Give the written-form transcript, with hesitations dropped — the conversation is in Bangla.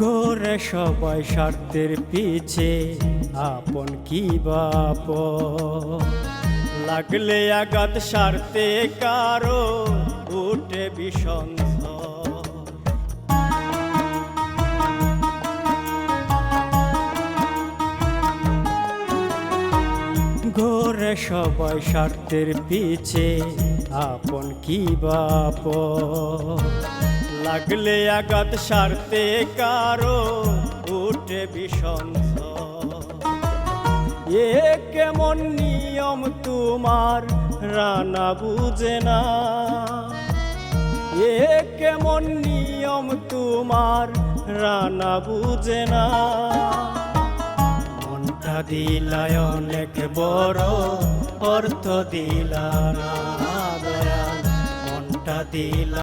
ঘোরে সবাই স্বার্থের পিছে, আপন কি বাপ লাগলে আঘাত স্বার্থে কারো উঠে বিষন্ধ। ঘোরে সবাই স্বার্থের পিছে, আপন কি বাপ লাগলে আঘাত স্বার্থে কারো উঠে বিষন্ধ। এ কেমন নিয়ম তোমার রানা বুঝে না, এ কেমন নিয়ম তোমার রানা বুঝে না। মনটা দিলায় অনেক বড়, অর্থ দিলা না দয়াল, মনটা দিলা।